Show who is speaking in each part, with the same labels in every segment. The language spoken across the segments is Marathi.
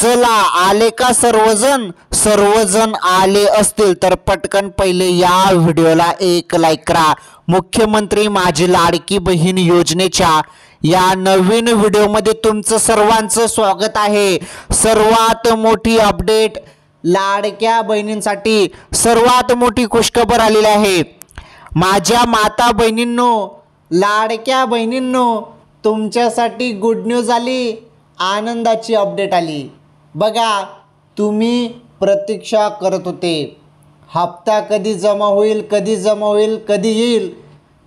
Speaker 1: चला आले का सर्वजण सर्वजण आले असतील तर पटकन पहिले या व्हिडिओला एक लाईक करा। मुख्यमंत्री माझी लाडकी बहीण योजनेच्या या नवीन व्हिडिओमध्ये तुमचं सर्वांचं स्वागत आहे। सर्वात मोठी अपडेट लाडक्या बहिणींसाठी सर्वात मोठी खुशखबर आलेली आहे। माझ्या माता बहिणींनो, लाडक्या बहिणींनो, तुमच्यासाठी गुड न्यूज आली, आनंदाची अपडेट आली। बघा, तुम्ही प्रतीक्षा करत होते, हप्ता कधी जमा होईल, कधी जमा होईल, कधी येईल।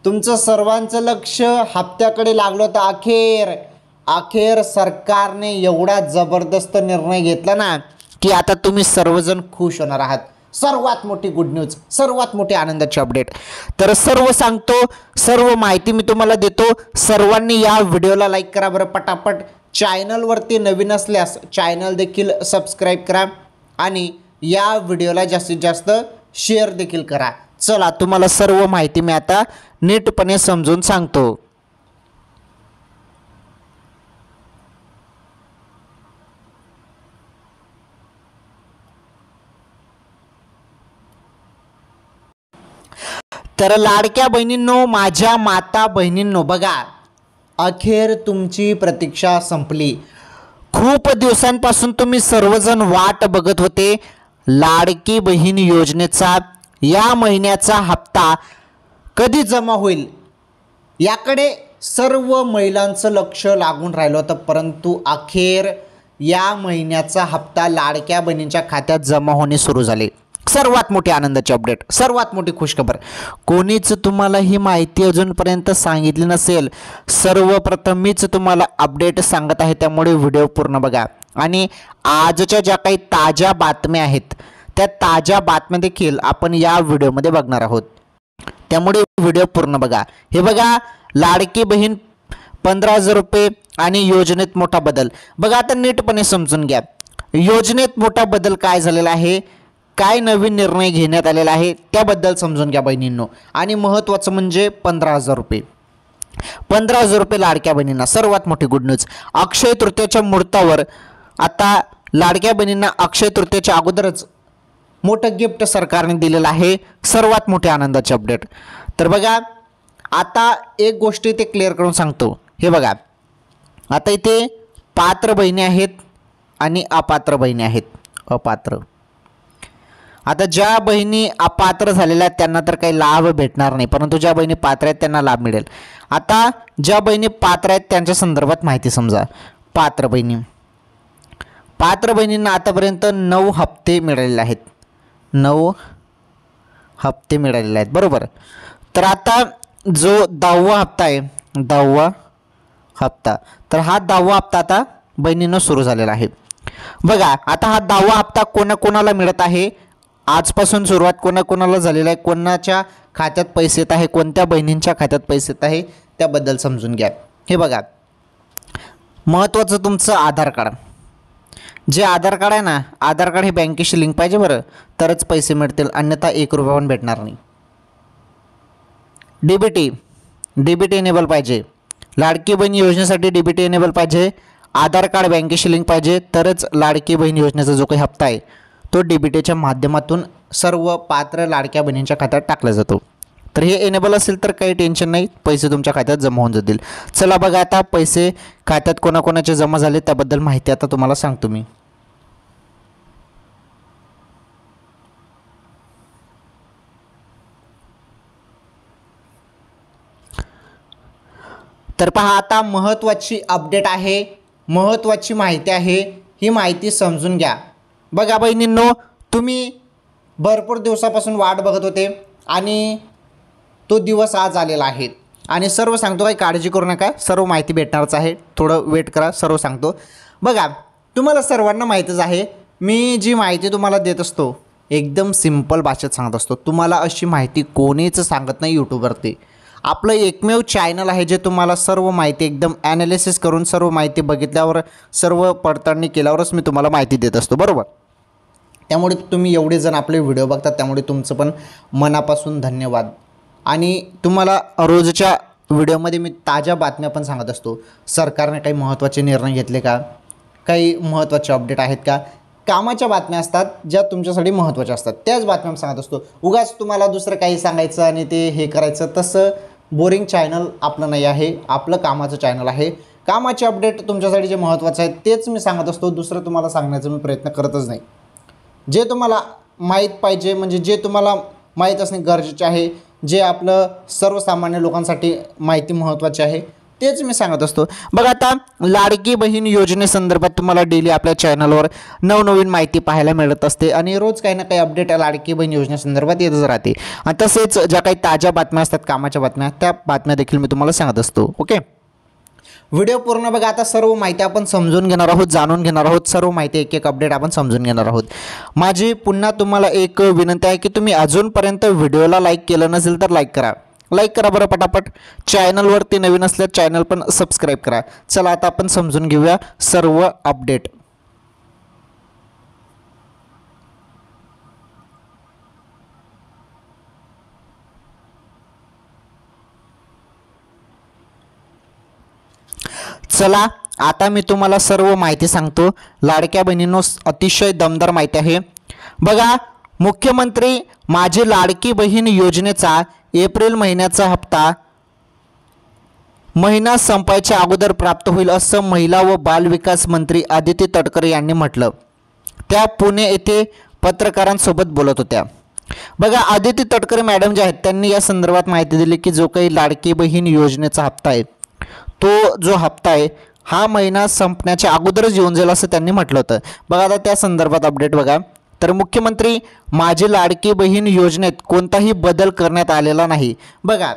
Speaker 1: तुमचं सर्वांचं लक्ष हप्त्याकडे लागलं होतं। अखेर सरकारने एवढा जबरदस्त निर्णय घेतला ना की आता तुम्ही सर्वजण खुश होणार आहात। सर्वात मोठी गुड न्यूज, सर्वात मोठी आनंदाची अपडेट। तर सर्व सांगतो, सर्व माहिती मी तुम्हाला देतो। सर्वांनी या व्हिडिओला लाईक करा बरं पटापट। चॅनलवरती नवीन असल्यास चॅनल देखील सबस्क्राईब करा आणि या व्हिडिओला जास्तीत जास्त शेअर देखील करा। चला, तुम्हाला सर्व माहिती मी आता नीटपणे समजून सांगतो। तर लाडक्या बहिणींनो, माझ्या माता बहिणींनो, बघा, अखेर तुमची प्रतीक्षा संपली। खूप दिवसांपासून तुम्ही सर्वजण वाट बघत होते लाडकी बहीण योजनेचा या महिन्याचा हप्ता कधी जमा होईल याकडे सर्व महिलांचं लक्ष लागून राहिलं होतं। परंतु अखेर या महिन्याचा हप्ता लाडक्या बहिणींच्या खात्यात जमा होणे सुरू झाले। सर्वात मोठी आनंदाची अपडेट, सर्वात मोठी खुशखबर। कोणीच तुम्हाला ही माहिती अजूनपर्यंत सांगितली नसेल, सर्वप्रथम मीच तुम्हाला अपडेट सांगत आहे, त्यामुळे व्हिडिओ पूर्ण बघा। आणि आजच्या ज्या काही ताज्या बातम्या आहेत त्या ताज्या बातम्या देखील आपण या व्हिडिओमध्ये बघणार आहोत, त्यामुळे व्हिडिओ पूर्ण बघा। हे बघा, लाडकी बहीण 15,000 रुपये आणि योजनेत मोठा बदल। बघा, आता नीटपणे समजून घ्या, योजनेत मोठा बदल काय झालेला आहे, काय नवीन निर्णय घेण्यात आलेला आहे त्याबद्दल समजून घ्या बहिणींनो। आणि महत्त्वाचं म्हणजे 15,000 रुपये, 15,000 रुपये लाडक्या बहिणींना। सर्वात मोठी गुड न्यूज, अक्षय तृतीयेच्या मुहूर्तावर आता लाडक्या बहिणींना अक्षय तृतीयेच्या अगोदरच मोठं गिफ्ट सरकारने दिलेलं आहे। सर्वात मोठी आनंदाची अपडेट। तर बघा, आता एक गोष्ट इथे क्लिअर करून सांगतो। हे बघा, आता इथे पात्र बहिणी आहेत आणि अपात्र बहिणी आहेत। अपात्र, आता ज्या बहिणी अपात्र झालेल्या आहेत त्यांना तर काही लाभ भेटणार नाही, परंतु ज्या बहिणी पात्र आहेत त्यांना लाभ मिळेल। आता ज्या बहिणी पात्र आहेत त्यांच्या संदर्भात माहिती समजा। पात्र बहिणींना आतापर्यंत 9 हप्ते मिळालेले आहेत, 9 हप्ते मिळालेले आहेत, बरोबर। तर आता जो 10वा हप्ता आहे, 10वा हप्ता, तर हा 10वा हप्ता आता बहिणींना सुरू झालेला आहे। बघा, आता हा 10वा हप्ता कोणाकोणाला मिळत आहे, आजपासून सुरुवात कोणाकोणाला झालेला आहे, कोणाच्या खात्यात पैसे येत आहे, कोणत्या बहिणींच्या खात्यात पैसे येत आहे त्याबद्दल समजून घ्या। हे बघा, महत्त्वाचं तुमचं आधार कार्ड, जे आधार कार्ड आहे ना, आधार कार्ड हे बँकेशी लिंक पाहिजे बरं, तरच पैसे मिळतील, अन्यथा 1 रुपया पण भेटणार नाही। डीबीटी एनेबल पाहिजे, लाडकी बहीण योजनेसाठी डीबीटी एनेबल पाहिजे, आधार कार्ड बँकेशी लिंक पाहिजे, तरच लाडकी बहीण योजनेचा जो काही हप्ता आहे तो डीबीटीच्या माध्यमातून सर्व पात्र लाडक्या बहिणींच्या खात्यात टाकला जातो। तर हे एनेबल असेल तर काही टेन्शन नाही, पैसे तुमच्या खात्यात जमा होऊन जातील। चला बघा, आता पैसे खात्यात कोणाकोणाचे जमा झाले त्याबद्दल माहिती आता तुम्हाला सांगतो मी। तर पहा, आता महत्त्वाची अपडेट आहे, महत्त्वाची माहिती आहे, ही माहिती समजून घ्या। बघा बहिणींनो, तुम्ही भरपूर दिवसापासून वाट बघत होते आणि तो दिवस आज आलेला आहे। आणि सर्व सांगतो, काही काळजी करू नका, सर्व माहिती भेटणारच आहे, थोडं वेट करा, सर्व सांगतो। बघा, तुम्हाला सर्वांना माहीतच आहे, मी जी माहिती तुम्हाला देत असतो एकदम सिंपल भाषेत सांगत असतो। तुम्हाला अशी माहिती कोणीच सांगत नाही यूट्यूबवरती। आपलं एकमेव चॅनल आहे जे तुम्हाला सर्व माहिती एकदम ॲनालिसिस करून, सर्व माहिती बघितल्यावर, सर्व पडताळणी केल्यावरच मी तुम्हाला माहिती देत असतो, बरोबर। त्यामुळे तुम्ही एवढे जण आपले व्हिडिओ बघतात, त्यामुळे तुमचं पण मनापासून धन्यवाद। आणि तुम्हाला रोजच्या व्हिडिओमध्ये मी ताज्या बातम्या पण सांगत असतो। सरकारने काही महत्त्वाचे निर्णय घेतले का, काही महत्त्वाचे अपडेट आहेत का, कामाच्या बातम्या असतात ज्या तुमच्यासाठी महत्त्वाच्या असतात, त्याच बातम्या मी सांगत असतो. उगाच तुम्हाला दुसरं काही सांगायचं आणि ते हे करायचं, तसं बोरिंग चॅनल आपलं नाही आहे. आपलं कामाचं चॅनल आहे. कामाचे अपडेट तुमच्यासाठी जे महत्त्वाचं आहे तेच मी सांगत असतो. दुसरं तुम्हाला सांगण्याचा मी प्रयत्न करतच नाही. जे तुम्हाला माहीत पाहिजे, म्हणजे जे तुम्हाला माहीत असणे गरजेचे आहे, जे आपलं सर्वसामान्य लोकांसाठी माहिती महत्त्वाची आहे, तेच मी सांगत असतो. बघा, आता लाडकी बहीण योजनेसंदर्भात तुम्हाला डेली आपल्या चॅनलवर नवनवीन माहिती पाहायला मिळत असते आणि रोज काही ना काही अपडेट लाडकी बहीण योजनेसंदर्भात येतच राहते. आणि तसेच ज्या काही ताज्या बातम्या असतात, कामाच्या बातम्या, त्या बातम्या देखील मी तुम्हाला सांगत असतो. ओके, व्हिडिओ पूर्ण बघा. आता सर्व माहिती आपण समजून घेणार आहोत, जाणून घेणार आहोत. सर्व माहिती एक एक अपडेट आपण समजून घेणार आहोत. माझी पुन्हा तुम्हाला एक विनंती आहे की तुम्ही अजूनपर्यंत व्हिडिओला लाईक केलं नसेल तर लाईक करा बरं पटापट. चॅनलवरती नवीन असल्यास चॅनल पण सबस्क्राईब करा. चला आता आपण समजून घेऊया सर्व अपडेट. चला आता मी तुम्हाला सर्व माहिती सांगतो. लाडक्या बहिणींनो, अतिशय दमदार माहिती आहे. बघा, मुख्यमंत्री माझी लाडकी बहीण योजनेचा एप्रिल महिन्याचा हप्ता महिना संपायच्या अगोदर प्राप्त होईल असं महिला व बालविकास मंत्री आदिती तटकरे यांनी म्हटलं. त्या पुणे येथे पत्रकारांसोबत बोलत होत्या. बघा, आदिती तटकरे मॅडम जे आहेत त्यांनी या संदर्भात माहिती दिली की जो काही लाडकी बहीण योजनेचा हप्ता आहे, तो जो हप्ता आहे हा महिना संपण्याच्या अगोदरच येऊन जाईल असं त्यांनी म्हटलं होतं. बघा, आता त्या संदर्भात अपडेट बघा. तर मुख्यमंत्री माझी लाडकी बहीण योजनेत कोणताही बदल करण्यात आलेला नाही. बघा,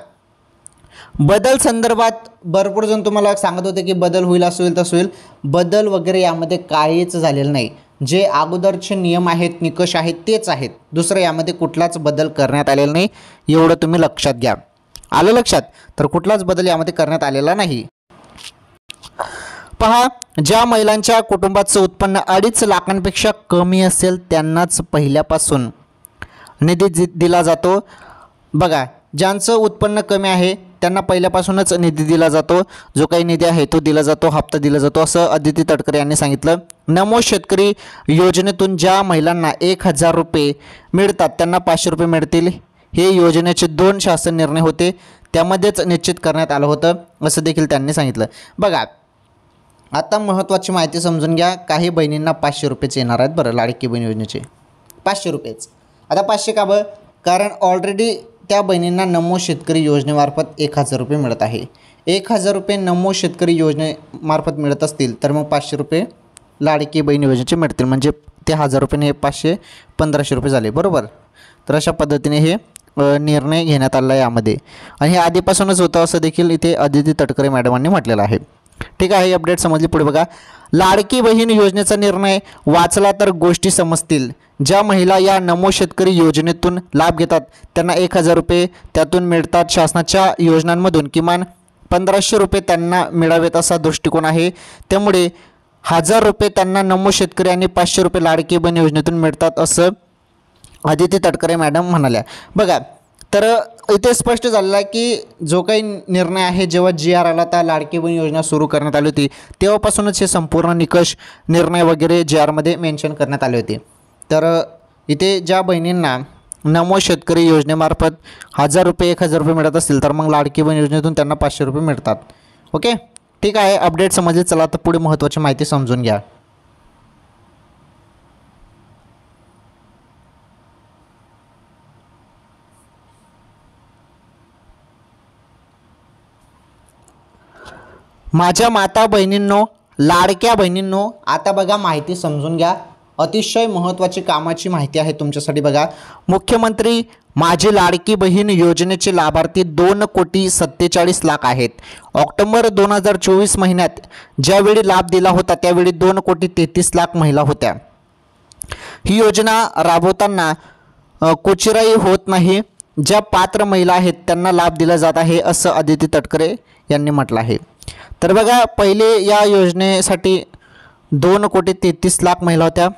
Speaker 1: बदल संदर्भात भरपूर जण तुम्हाला सांगत होते की बदल होईल, असं होईल तसं होईल. बदल वगैरे यामध्ये काहीच झालेलं नाही. जे अगोदरचे नियम आहेत, निकष आहेत तेच आहेत. दुसरं यामध्ये कुठलाच बदल करण्यात आलेला नाही. एवढं तुम्ही लक्षात घ्या. आलं लक्षात? तर कुठलाच बदल यामध्ये करण्यात आलेला नाही. पहा, ज्या महिलांच्या कुटुंबाचं उत्पन्न 2.5 लाखांपेक्षा कमी असेल त्यांनाच पहिल्यापासून निधी दिला जातो. बघा, ज्यांचं उत्पन्न कमी आहे त्यांना पहिल्यापासूनच निधी दिला जातो. जो काही निधी आहे तो दिला जातो, हप्ता दिला जातो, असं आदिती तटकरे यांनी सांगितलं. नमो शेतकरी योजनेतून ज्या महिलांना 1,000 रुपये मिळतात त्यांना 500 रुपये मिळतील. हे योजनेचे 2 शासन निर्णय होते, त्यामध्येच निश्चित करण्यात आलं होतं असं देखील त्यांनी सांगितलं. बघा, आता महत्त्वाची माहिती समजून घ्या. काही बहिणींना 500 रुपयेच येणार आहेत बरं, लाडकी बहीण योजनेचे 500 रुपयेच. आता 500 का बरं? कारण ऑलरेडी त्या बहिणींना नमो शेतकरी योजनेमार्फत 1,000 रुपये मिळत आहे. 1,000 रुपये नमो शेतकरी योजनेमार्फत मिळत असतील तर मग 500 रुपये लाडकी बहीण योजनेचे मिळतील. म्हणजे ते 1,000 रुपये हे 500 1500 रुपये झाले, बरोबर. तर अशा पद्धतीने हे निर्णय घेण्यात आला आहे यामध्ये, आणि हे आधीपासूनच होतं असं देखील इथे आदिती तटकरे मॅडमांनी म्हटलेलं आहे. ठीक आहे, अपडेट समजली. पुढे बघा, लाडकी बहीण योजनेचा निर्णय वाचला तर गोष्टी समजतील. ज्या महिला या नमो शेतकरी योजनेतून लाभ घेतात त्यांना 1,000 रुपये त्यातून मिळतात. शासनाच्या योजनांमधून किमान 1,500 रुपये त्यांना मिळावेत असा दृष्टिकोन आहे. त्यामुळे 1,000 रुपये त्यांना नमो शेतकरी आणि 500 रुपये लाडकी बहीण योजनेतून मिळतात असं आदिती तटकरे मॅडम म्हणाल्या. बघा, तर इथे स्पष्ट झालेलं आहे की जो काही निर्णय आहे, जेव्हा GR आला तर लाडकी बहीण योजना सुरू करण्यात आली होती तेव्हापासूनच हे संपूर्ण निकष, निर्णय वगैरे GRमध्ये मेन्शन करण्यात आले होते. तर इथे ज्या बहिणींना नमो शेतकरी योजनेमार्फत 1,000 रुपये 1,000 रुपये मिळत असतील तर मग लाडकी बहीण योजनेतून त्यांना 500 रुपये मिळतात. ओके, ठीक आहे, अपडेट समजले. चला तर पुढे महत्त्वाची माहिती समजून घ्या. माझ्या माता बहिणींनो, लाडक्या बहिणींनो, आता बघा माहिती समजून घ्या. अतिशय महत्त्वाची कामाची माहिती आहे तुमच्यासाठी. बघा, मुख्यमंत्री माझी लाडकी बहीण योजनेचे लाभार्थी 2,47,00,000 आहेत. ऑक्टोबर 2024 महिन्यात ज्यावेळी लाभ दिला होता त्यावेळी 2,33,00,000 महिला होत्या. ही योजना राबवताना कुचराई होत नाही. ज्या पात्र महिला आहेत त्यांना लाभ दिला जात आहे असं आदिती तटकरे यांनी म्हटलं आहे. तर बघा, पहिले या योजनेसाठी 2,33,00,000 महिला होत्या,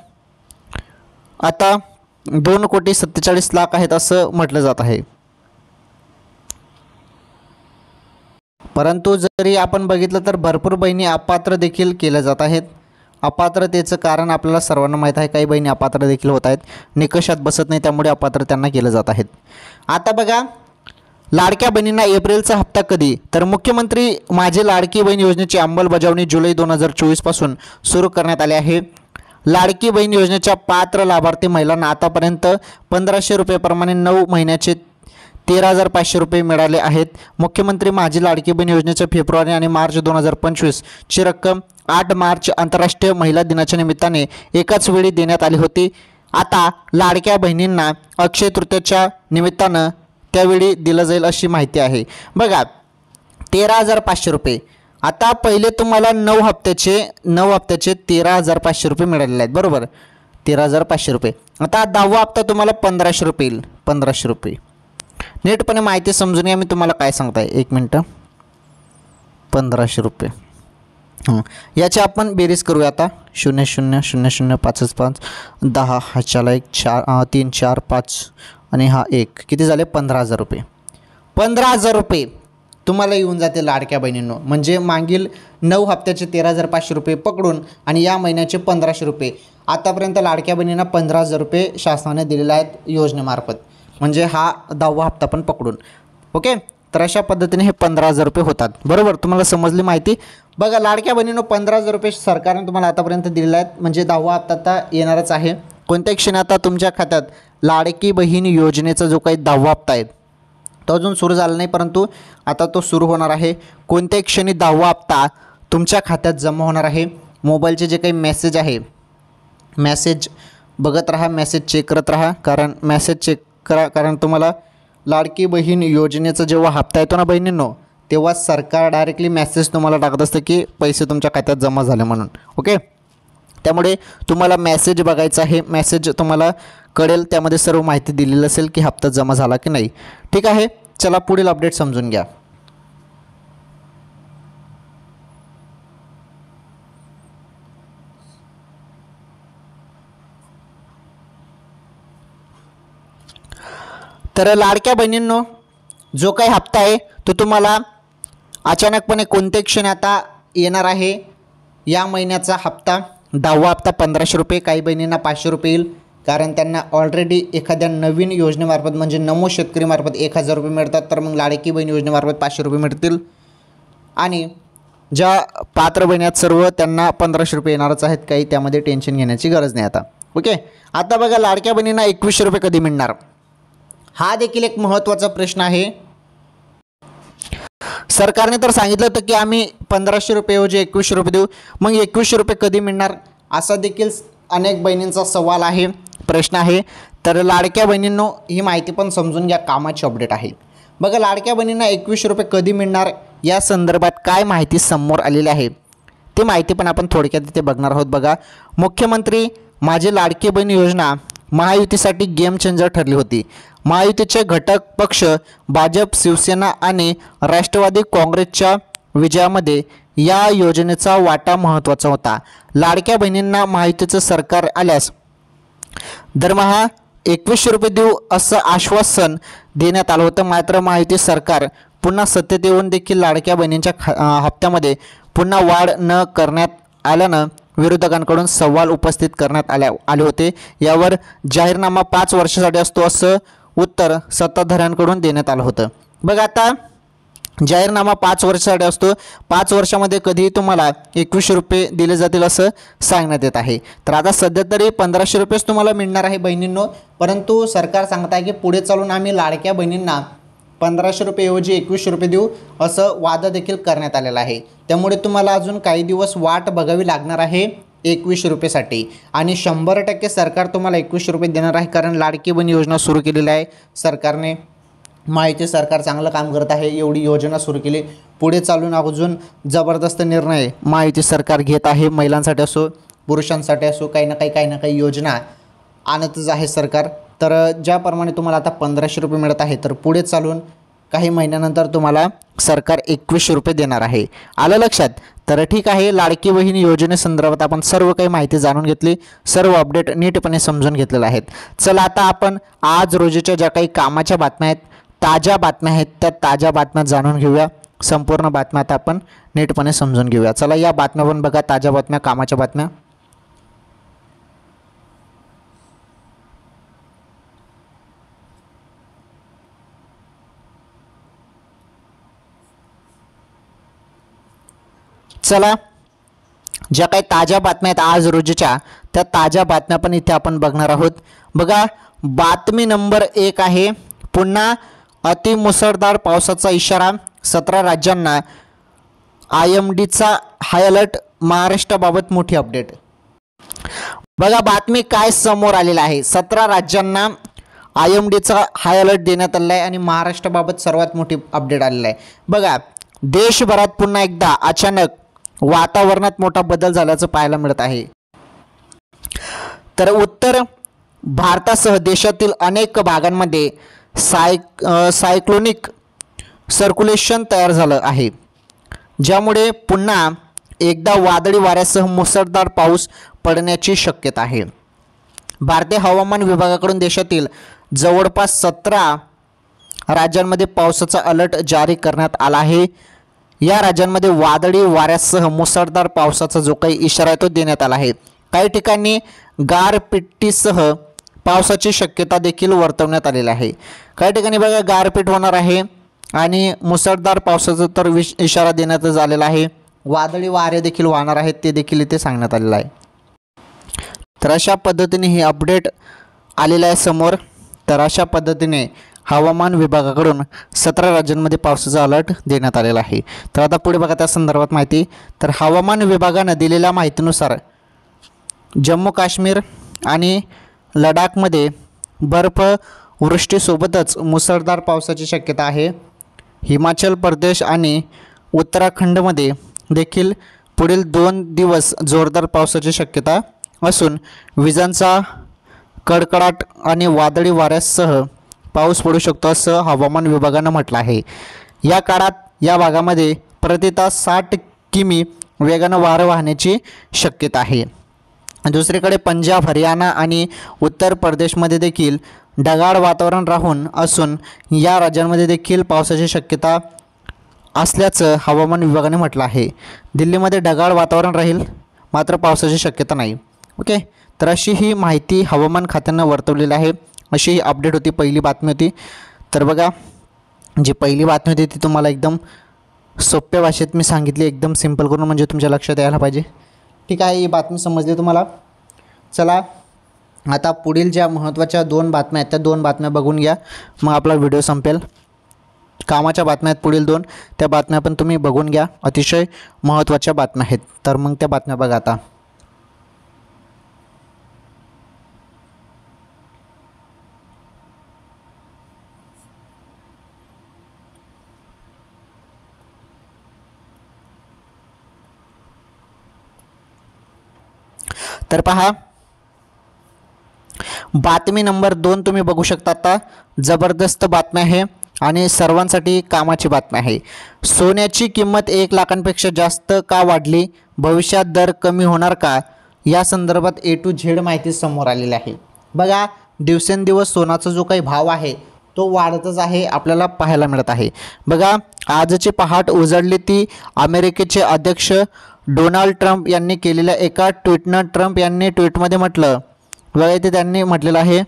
Speaker 1: आता 2,47,00,000 आहेत असं म्हटलं जात आहे. परंतु जरी आपण बघितलं तर भरपूर बहिणी अपात्र देखील केल्या जात आहेत. अपात्रतेचं कारण आपल्याला सर्वांना माहीत आहे, काही बहिणी अपात्र देखील होत आहेत, निकषात बसत नाही, त्यामुळे अपात्र त्यांना केलं जात आहेत. आता बघा, लाडक्या बहिणींना एप्रिलचा हप्ता कधी, तर मुख्यमंत्री माझी लाडकी बहीण योजनेची अंमलबजावणी जुलै 2024 पासून सुरू करण्यात आली आहे. लाडकी बहीण योजनेच्या पात्र लाभार्थी महिलांना आतापर्यंत 1500 रुपयेप्रमाणे 9 महिन्याचे 13,500 रुपये मिळाले आहेत. मुख्यमंत्री माझी लाडकी बहीण योजनेच्या फेब्रुवारी आणि मार्च 2025 ची रक्कम 8 मार्च आंतरराष्ट्रीय महिला दिनाच्या निमित्ताने एकाच वेळी देण्यात आली होती. आता लाडक्या बहिणींना अक्षय तृतीयेच्या निमित्तानं त्यावेळी दिलं जाईल अशी माहिती आहे. बघा, 13,500 रुपये. आता पहिले तुम्हाला 9 हप्त्याचे 13,500 रुपये मिळालेले आहेत, बरोबर, 13,500 रुपये. आता 10वा हप्ता तुम्हाला 1,500 रुपये येईल, 1,500 रुपये. नीटपणे माहिती समजून घ्या मी तुम्हाला काय सांगताय. 1 मिनटं. 1,500 रुपये. याची आपण बेरीज करूया आता. 0 0 0 0 5 5 10 ह्याच्याला 1 4 3 4 5 आणि हा 1 किती झाले? 15,000 रुपये. 15,000 रुपये तुम्हाला येऊन जाते लाडक्या बहिणींनो. म्हणजे मागील 9 हप्त्याचे 13,500 रुपये पकडून आणि या महिन्याचे 1,500 रुपये. आतापर्यंत लाडक्या बहिणींना 15,000 रुपये शासनाने दिलेले आहेत योजनेमार्फत, म्हणजे हा 10वा हप्ता पण पकडून. ओके, तर अशा पद्धतीने हे 15,000 रुपये होतात, बरोबर. तुम्हाला समजली माहिती. बघा लाडक्या बहिणींनो, 15,000 रुपये सरकारने तुम्हाला आतापर्यंत दिलेले आहेत, म्हणजे 10वा हप्ता आता येणारच आहे. कोणत्या क्षणी आता तुमच्या खात्यात लाडकी बहीण योजनेचा जो काही 10वा हप्ता आहे तो अजून सुरू झाला नाही, परंतु आता तो सुरू होणार आहे. कोणत्याही क्षणी 10वा हप्ता तुमच्या खात्यात जमा होणार आहे. मोबाईलचे जे काही मेसेज आहे, मेसेज बघत राहा, मेसेज चेक करत राहा, कारण मेसेज चेक करा, कारण तुम्हाला लाडकी बहीण योजनेचा जेव्हा हप्ता येतो ना बहिणींनो, तेव्हा सरकार डायरेक्टली मेसेज तुम्हाला टाकत असतं की पैसे तुमच्या खात्यात जमा झाले म्हणून. ओके, त्यामुळे तुम्हाला मेसेज बघायचा आहे, मेसेज तुम्हाला कळेल, त्यामध्ये सर्व माहिती दिलेली असेल की हप्ता जमा झाला की नाही. ठीक आहे, चला पुढील अपडेट समजून घ्या. तर लाडक्या बहिणींनो, जो काही हप्ता आहे तो तुम्हाला अचानकपणे कोणत्या क्षणी आता येणार आहे. या महिन्याचा हप्ता 10वा हप्ता 1,500 रुपये. काही बहिणींना 500 रुपये येईल, कारण त्यांना ऑलरेडी एखाद्या नवीन योजनेमार्फत म्हणजे नमो शेतकरीमार्फत 1,000 रुपये मिळतात, तर मग लाडकी बहीण योजनेमार्फत 500 रुपये मिळतील. आणि ज्या पात्र बहिणी आहेत सर्व त्यांना 1,500 रुपये येणारच आहेत, काही त्यामध्ये टेन्शन घेण्याची गरज नाही आता. ओके, आता बघा लाडक्या बहिणींना 2,100 रुपये कधी मिळणार, हा देखील एक महत्त्वाचा प्रश्न आहे. सरकारने तर सांगितलं होतं की आम्ही 1,500 रुपयेऐवजी 2,100 रुपये देऊ, मग 2,100 रुपये कधी मिळणार, असा देखील अनेक बहिणींचा सवाल आहे, प्रश्न आहे. तर लाडक्या बहिणींनो, ही माहिती पण समजून घ्या, कामाची अपडेट आहे. बघा लाडक्या बहिणींना 2,100 रुपये कधी मिळणार या संदर्भात काय माहिती समोर आलेली आहे ती माहिती पण आपण थोडक्यात इथे बघणार आहोत. बघा, मुख्यमंत्री माझी लाडकी बहीण योजना महायुतीसाठी गेम चेंजर ठरली होती. महायुतीचे घटक पक्ष भाजप, शिवसेना आणि राष्ट्रवादी काँग्रेसच्या विजयामध्ये या योजनेचा वाटा महत्त्वाचा होता. लाडक्या बहिणींना महायुतीचं सरकार आल्यास दरमहा 2,100 रुपये देऊ असं आश्वासन देण्यात आलं होतं. मात्र महायुती सरकार पुन्हा सत्तेत येऊन देखील लाडक्या बहिणींच्या हप्त्यामध्ये पुन्हा वाढ न करण्यात आल्यानं विरोधकांकडून सवाल उपस्थित करण्यात आले होते. यावर जाहीरनामा 5 वर्षासाठी असतो असं उत्तर सत्ताधाऱ्यांकडून देण्यात आलं होतं. बघा, आता जाहीरनामा 5 वर्षासाठी असतो, 5 वर्षामध्ये कधीही तुम्हाला 2,100 रुपये दिले जातील असं सांगण्यात येत आहे. तर आता सध्या तरी 1,500 रुपयेच तुम्हाला मिळणार आहे बहिणींनो, परंतु सरकार सांगत आहे की पुढे चालून आम्ही लाडक्या बहिणींना 1,500 रुपयेऐवजी 2,100 रुपये देऊ असं वादा देखील करण्यात आलेला आहे. त्यामुळे तुम्हाला अजून काही दिवस वाट बघावी लागणार आहे 2,100 रुपयेसाठी, आणि 100% सरकार तुम्हाला 2,100 रुपये देणार आहे, कारण लाडकी बहीण योजना सुरू केलेली आहे सरकारने. महायुती सरकार चांगलं काम करत आहे, एवढी योजना सुरू केली. पुढे चालून अजून जबरदस्त निर्णय महायुती सरकार घेत आहे, महिलांसाठी असो पुरुषांसाठी असो, काही ना काही योजना आणतच आहे सरकार. तर ज्याप्रमाणे तुम्हाला आता 1,500 रुपये मिळत आहे, तर पुढे चालून काही महिन्यानंतर तुम्हाला सरकार 2,100 रुपये देणार आहे. आलं लक्षात? तर ठीक आहे, लाडकी बहीण योजनेसंदर्भात आपण सर्व काही माहिती जाणून घेतली, सर्व अपडेट नीटपणे समजून घेतलेले आहेत. चला आता आपण आज रोजीच्या ज्या काही कामाच्या बातम्या आहेत, ताज्या बातम्या आहेत, त्या ताज्या बातम्या जाणून घेऊया. संपूर्ण बातम्या आता आपण नीटपणे समजून घेऊया. चला या बातम्या पण बघा, ताज्या बातम्या, कामाच्या बातम्या. चला, ज्या काही ताज्या बातम्या आहेत आज रोजीच्या, त्या ताज्या बातम्या पण इथे आपण बघणार आहोत. बघा, बातमी नंबर 1 आहे, पुन्हा अतिमुसळधार पावसाचा इशारा, 17 राज्यांना IMDचा हाय अलर्ट, महाराष्ट्राबाबत मोठी अपडेट. बघा, बातमी काय समोर आलेला आहे, 17 राज्यांना IMDचा हाय अलर्ट देण्यात आलेला आहे आणि महाराष्ट्राबाबत सर्वात मोठी अपडेट आलेला आहे. बघा, देशभरात पुन्हा एकदा अचानक वातावरणात मोठा बदल झाल्याचं पाहायला मिळत आहे. तर उत्तर भारतासह देशातील अनेक भागांमध्ये सायक्लोनिक सर्क्युलेशन तयार झालं आहे, ज्यामुळे पुन्हा एकदा वादळी वाऱ्यासह मुसळधार पाऊस पडण्याची शक्यता आहे. भारतीय हवामान विभागाकडून देशातील जवळपास 17 राज्यांमध्ये पावसाचा अलर्ट जारी करण्यात आला आहे. या राज्यांमध्ये वादळी वाऱ्यासह मुसळधार पावसाचा जो काही इशारा आहे तो देण्यात आला आहे. काही ठिकाणी गारपिटीसह पावसाची शक्यता देखील वर्तवण्यात आलेली आहे. काही ठिकाणी बघा, गारपीट होणार आहे आणि मुसळधार पावसाचा तर इशारा देण्यात आलेला आहे. वादळी वारे देखील वाहणार आहेत, ते देखील इथे सांगण्यात आलेलं आहे. तर अशा पद्धतीने ही अपडेट आलेलं आहे समोर. तर अशा पद्धतीने हवामान विभागाकडून 17 राज्यांमध्ये पावसाचा अलर्ट देण्यात आलेला आहे. तर आता पुढे बघा त्या संदर्भात माहिती. तर हवामान विभागानं दिलेल्या माहितीनुसार जम्मू काश्मीर आणि लडाखमध्ये बर्फवृष्टीसोबतच मुसळधार पावसाची शक्यता आहे. हिमाचल प्रदेश आणि उत्तराखंडमध्ये देखील पुढील 2 दिवस जोरदार पावसाची शक्यता असून विजांचा कडकडाट आणि वादळी वाऱ्यासह पाऊस पडू शकतो असं हवामान विभागानं म्हटलं आहे. या काळात या भागामध्ये प्रति तास 60 किमी वेगानं वारं वाहण्याची शक्यता आहे. दुसरीकडे पंजाब, हरियाणा आणि उत्तर प्रदेशमध्ये देखील ढगाळ वातावरण राहून असून या राज्यांमध्ये देखील पावसाची शक्यता असल्याचं हवामान विभागाने म्हटलं आहे. दिल्लीमध्ये ढगाळ वातावरण राहील, मात्र पावसाची शक्यता नाही. ओके, तर अशी ही माहिती हवामान खात्यानं वर्तवलेली आहे. अशी ही अपडेट होती, पहिली बातमी होती. तर बघा, जी पहिली बातमी होती ती तुम्हाला एकदम सोप्या भाषेत मी सांगितली, एकदम सिंपल करून, म्हणजे तुमच्या लक्षात यायला पाहिजे. ठीक आहे, ही बातमी समजली तुम्हाला. चला, आता पुढील ज्या महत्त्वाच्या 2 बातम्या आहेत त्या 2 बातम्या बघून घ्या, मग आपला व्हिडिओ संपेल. कामाच्या बातम्या आहेत पुढील 2, त्या बातम्या पण तुम्ही बघून घ्या, अतिशय महत्त्वाच्या बातम्या आहेत. तर मग त्या बातम्या बघा आता. तर पहा, बातमी नंबर 2 तुम्ही बघू शकता. आता जबरदस्त बातमी आहे आणि सर्वांसाठी कामाची बातमी आहे. सोन्याची किंमत 1 लाखांपेक्षा जास्त का वाढली, भविष्यात दर कमी होणार का, या संदर्भात A to Z माहिती समोर आलेली आहे. बघा, दिवसेंदिवस सोन्याचा जो काही भाव आहे तो वाढतच आहे, आपल्याला पाहायला मिळत आहे. बघा, आजची पहाट उजळली ती अमेरिकेचे अध्यक्ष डोनाल्ड ट्रम्प यांनी केलेल्या एका ट्विटनं. ट्रम्प यांनी ट्विटमध्ये म्हटलं, बघा इथे त्यांनी म्हटलेलं आहे,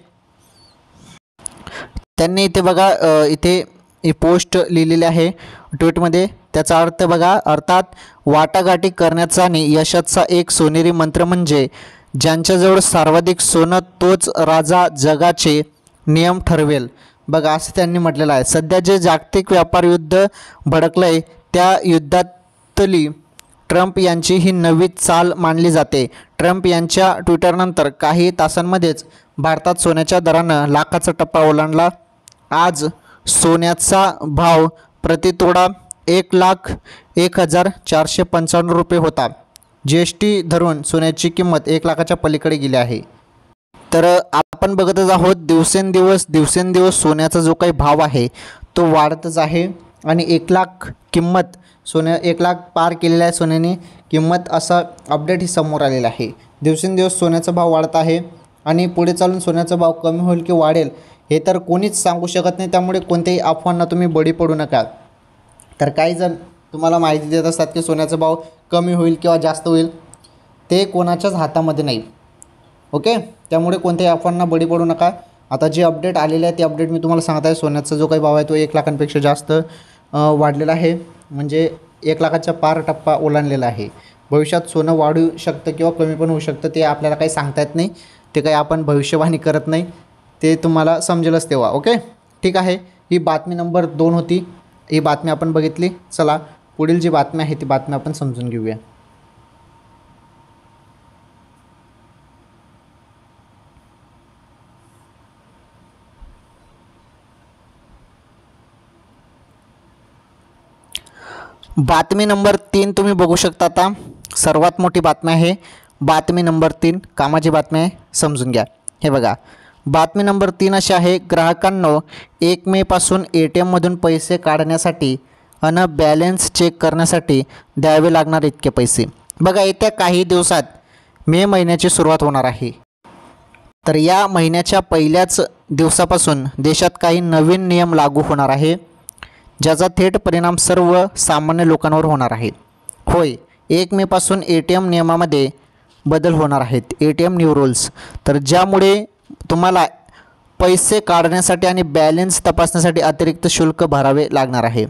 Speaker 1: त्यांनी इथे बघा इथे पोस्ट लिहिलेली आहे ट्विटमध्ये. त्याचा अर्थ बघा, अर्थात वाटाघाटी करण्याचा आणि यशाचा एक सोनेरी मंत्र म्हणजे ज्यांच्याजवळ सर्वाधिक सोनं तोच राजा जगाचे नियम ठरवेल. बघा, असं त्यांनी म्हटलेलं आहे. सध्या जे जागतिक व्यापार युद्ध भडकलं आहे त्या युद्धातली ट्रम्प यांची ही नवी चाल मानली जाते. ट्रम्प यांच्या ट्विटरनंतर काही तासांमध्येच भारतात सोन्याच्या दरानं लाखाचा टप्पा ओलांडला. आज सोन्याचा भाव प्रतितोडा 1,01,455 रुपये होता. GST धरून सोन्याची किंमत 1 लाखाच्या पलीकडे गेली आहे. तर आपण बघतच आहोत, दिवसेंदिवस सोन्याचा जो काही भाव आहे तो वाढतच आहे आणि 1 लाख किंमत, सोन्या 1 लाख पार केलेला आहे सोन्याने किंमत, असा अपडेट ही समोर आलेला आहे. दिवसेंदिवस सोन्याचा भाव वाढत आहे आणि पुढे चालून सोन्याचा भाव कमी होईल की वाढेल हे तर कोणीच सांगू शकत नाही. त्यामुळे कोणत्याही अफवांना तुम्ही बळी पडू नका. तर काही जण तुम्हाला माहिती देत असतात की सोन्याचा भाव कमी होईल किंवा जास्त होईल, ते कोणाच्याच हातामध्ये नाही. ओके, त्यामुळे कोणत्याही अफवांना बळी पडू नका. आता जी अपडेट आलेली आहे ती अपडेट मी तुम्हाला सांगत आहे. सोन्याचा जो काही भाव आहे तो 1 लाखांपेक्षा जास्त वाढलेला आहे, म्हणजे 1 लाखाच्या पार टप्पा ओलांडलेला आहे. भविष्यात सोनं वाढू शकतं किंवा कमी पण होऊ शकतं, ते आपल्याला काही सांगता येत नाही. ते काही आपण भविष्यवाणी करत नाही, ते तुम्हाला समजेलच तेव्हा. ओके, ठीक आहे. ही बातमी नंबर 2 होती. ही बातमी आपण बघितली. चला पुढील जी बातमी आहे ती बातमी आपण समजून घेऊया. बातमी नंबर 3 तुम्ही बघू शकता. आता सर्वात मोठी बातमी आहे. बातमी नंबर 3 कामाची बातमी आहे, समजून घ्या. हे बघा, बातमी नंबर 3 अशी आहे. ग्राहकांनो 1 मेपासून ATMमधून पैसे काढण्यासाठी आणि बॅलन्स चेक करण्यासाठी द्यावे लागणार इतके पैसे. बघा, येत्या काही दिवसात मे महिन्याची सुरुवात होणार आहे. तर या महिन्याच्या पहिल्याच दिवसापासून देशात काही नवीन नियम लागू होणार आहे, ज्याचा थेट परिणाम सर्व सामान्य लोकांवर होणार आहे. होय, 1 मेपासून ATM नियमामध्ये बदल होणार आहेत. ATM new rules. तर ज्यामुळे तुम्हाला पैसे काढण्यासाठी आणि बॅलन्स तपासण्यासाठी अतिरिक्त शुल्क भरावे लागणार आहे.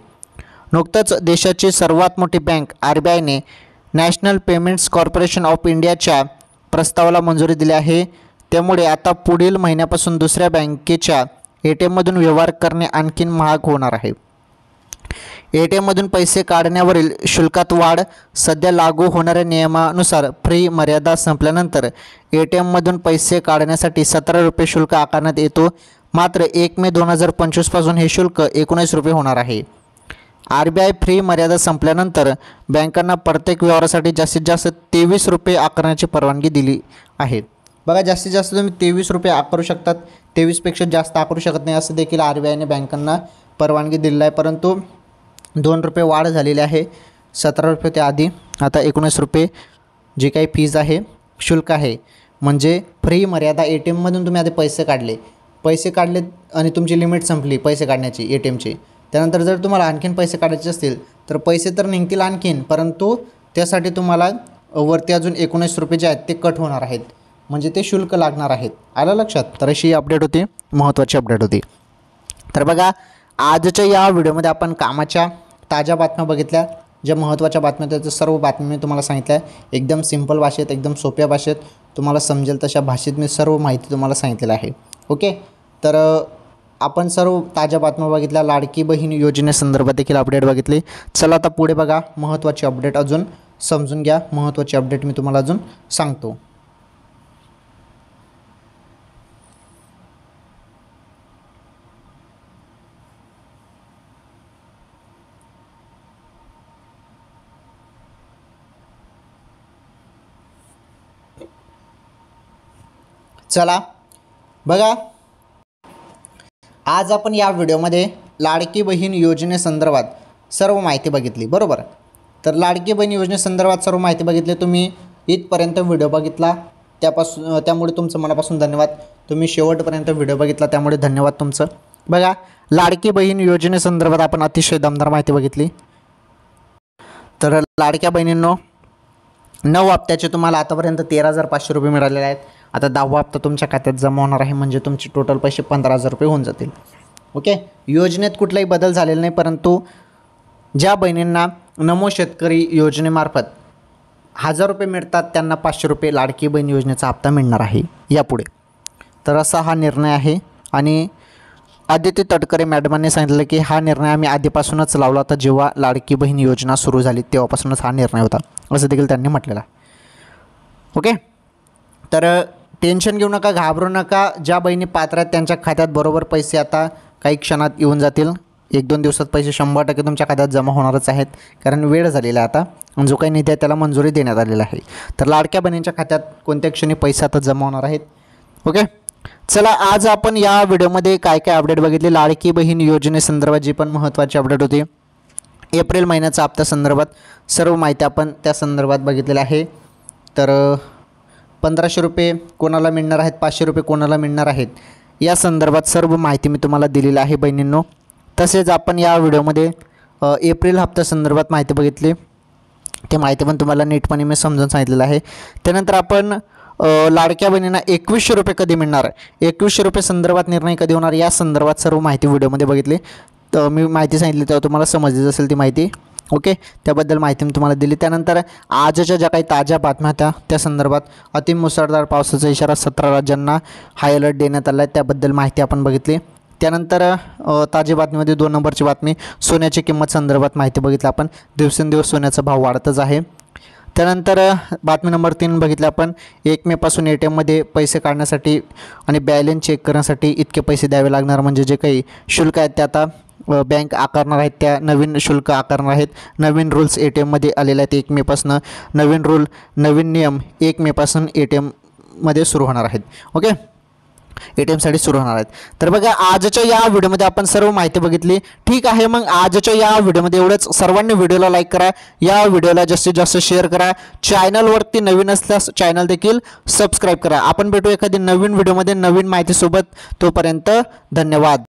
Speaker 1: नुकतंच देशाची सर्वात मोठी बँक RBIने नॅशनल पेमेंट्स कॉर्पोरेशन ऑफ इंडियाच्या प्रस्तावाला मंजुरी दिली आहे. त्यामुळे आता पुढील महिन्यापासून दुसऱ्या बँकेच्या ATMमधून व्यवहार करणे आणखीन महाग होणार आहे. ATMमधून पैसे काढण्यावरील शुल्कात वाढ. सध्या लागू होणाऱ्या नियमानुसार फ्री मर्यादा संपल्यानंतर ATMमधून पैसे काढण्यासाठी 17 रुपये शुल्क आकारण्यात येतो. मात्र 1 मे 2025 पासून हे शुल्क 19 रुपये होणार आहे. RBI फ्री मर्यादा संपल्यानंतर बँकांना प्रत्येक व्यवहारासाठी जास्तीत जास्त 23 रुपये आकारण्याची परवानगी दिली आहे. बघा, जास्तीत जास्त तुम्ही 23 रुपये आकारू शकतात. 23पेक्षा जास्त आकारू शकत नाही असं देखील RBIने बँकांना परवानगी दिलेली आहे. परंतु 2 रुपये वाढ झालेली आहे. 17 रुपये ते आधी, आता 19 रुपये जी काही फीज आहे, शुल्क आहे. म्हणजे फ्री मर्यादा. ATMमधून तुम्ही आधी पैसे काढले आणि तुमची लिमिट संपली पैसे काढण्याची ATMची. त्यानंतर जर तुम्हाला आणखीन पैसे काढायचे असतील तर पैसे तर निघतील आणखीन, परंतु त्यासाठी तुम्हाला वरती अजून 19 रुपये जे आहेत ते कट होणार आहेत, म्हणजे ते शुल्क लागणार आहेत. आलं लक्षात? तर अशी अपडेट होती, महत्त्वाची अपडेट होती. तर बघा, आजच्या या व्हिडिओमध्ये आपण कामाच्या ताज्या बातम्या बघितल्या. ज्या महत्त्वाच्या बातम्या त्याच्या सर्व बातम्या मी तुम्हाला सांगितल्या. एकदम सिंपल भाषेत, एकदम सोप्या भाषेत, तुम्हाला समजेल तशा भाषेत मी सर्व माहिती तुम्हाला सांगितलेलं आहे. ओके, तर आपण सर्व ताज्या बातम्या बघितल्या. लाडकी बहीण योजनेसंदर्भात देखील अपडेट बघितली. चला आता पुढे बघा, महत्त्वाची अपडेट अजून समजून घ्या. महत्त्वाची अपडेट मी तुम्हाला अजून सांगतो. चला बघा, आज आपण या व्हिडिओमध्ये लाडकी बहीण योजनेसंदर्भात सर्व माहिती बघितली, बरोबर. तर लाडकी बहीण योजनेसंदर्भात सर्व माहिती बघितली. तुम्ही इथपर्यंत व्हिडिओ बघितला त्यामुळे तुमचं मनापासून धन्यवाद. तुम्ही शेवटपर्यंत व्हिडिओ बघितला त्यामुळे धन्यवाद तुमचं. बघा, लाडकी बहीण योजनेसंदर्भात आपण अतिशय दमदार माहिती बघितली. तर लाडक्या बहिणींनो, 9 हप्त्याचे तुम्हाला आतापर्यंत 13,500 रुपये मिळालेले आहेत. आता 10वा हप्ता तुमच्या खात्यात जमा होणार आहे, म्हणजे तुमचे टोटल पैसे 15,000 रुपये होऊन जातील. ओके, योजनेत कुठलाही बदल झालेला नाही, परंतु ज्या बहिणींना नमो शेतकरी योजनेमार्फत 1,000 रुपये मिळतात त्यांना 500 रुपये लाडकी बहीण योजनेचा हप्ता मिळणार आहे यापुढे. तर असा हा निर्णय आहे. आणि आदित्य तटकरे मॅडमांनी सांगितलं की हा निर्णय आम्ही आधीपासूनच लावला होता. जेव्हा लाडकी बहीण योजना सुरू झाली तेव्हापासूनच हा निर्णय होता, असं देखील त्यांनी म्हटलेलं. ओके, तर टेन्शन घेऊ नका, घाबरू नका. ज्या बहिणी पात्र आहेत त्यांच्या खात्यात बरोबर पैसे आता काही क्षणात येऊन जातील. 1-2 दिवसात पैसे 100% तुमच्या खात्यात जमा होणारच आहेत, कारण वेळ झालेला आहे आता. आणि जो काही निधी आहे त्याला मंजुरी देण्यात आलेला आहे. तर लाडक्या बहिणींच्या खात्यात कोणत्या क्षणी पैसे आता जमा होणार आहेत. ओके, चला आज आपण या व्हिडिओमध्ये काय काय अपडेट बघितले. लाडकी बहीण योजनेसंदर्भात जी पण महत्त्वाची अपडेट होती, एप्रिल महिन्याचा हप्त्या संदर्भात सर्व माहिती आपण त्या संदर्भात बघितलेली आहे. तर 1500 रुपये कोणाला मिळणार आहेत, 500 रुपये कोणाला मिळणार आहेत, या संदर्भात सर्व माहिती मी तुम्हाला दिलेली आहे बहिणींनो. तसेच आपण या व्हिडिओमध्ये एप्रिल हप्त्या संदर्भात माहिती बघितली, ते माहिती पण तुम्हाला नीटपणे मी समजून सांगितलेलं आहे. त्यानंतर आपण लाडक्या बहिणींना 2100 रुपये कधी मिळणार, 2100 रुपये संदर्भात निर्णय कधी होणार, या संदर्भात सर्व माहिती व्हिडिओमध्ये बघितली. तर मी माहिती सांगितली तेव्हा तुम्हाला समजलीच असेल ती माहिती. ओके, त्याबद्दल माहिती मी तुम्हाला दिली. त्यानंतर आजच्या ज्या काही ताज्या बातम्या होत्या त्या संदर्भात अतिमुसळधार पावसाचा इशारा 17 राज्यांना हाय अलर्ट देण्यात आला आहे, त्याबद्दल माहिती आपण बघितली. त्यानंतर ताजी बातमीमध्ये 2 नंबरची बातमी सोन्याची किंमत संदर्भात माहिती बघितली आपण. दिवसेंदिवस सोन्याचा भाव वाढतच आहे. त्यानंतर बातमी नंबर 3 बघितलं आपण. 1 मेपासून ATMमध्ये पैसे काढण्यासाठी आणि बॅलन्स चेक करण्यासाठी इतके पैसे द्यावे लागणार, म्हणजे जे काही शुल्क आहेत ते आता बँक आकारणार आहेत, त्या नवीन शुल्क आकारणार आहेत. नवीन रूल्स ATMमध्ये आलेले आहेत 1 मेपासून. नवीन नियम 1 मेपासून ATMमध्ये सुरू होणार आहेत. ओके, ATMसाठी सुरू होणार आहेत. तर बघा, आजच्या या व्हिडिओमध्ये आपण सर्व माहिती बघितली. ठीक आहे, मग आजच्या या व्हिडिओमध्ये एवढंच. सर्वांनी व्हिडिओला लाईक करा, या व्हिडिओला जास्तीत जास्त शेअर करा. चॅनलवरती नवीन असल्यास चॅनल देखील सबस्क्राईब करा. आपण भेटू एखादी नवीन व्हिडिओमध्ये नवीन माहितीसोबत. तोपर्यंत धन्यवाद.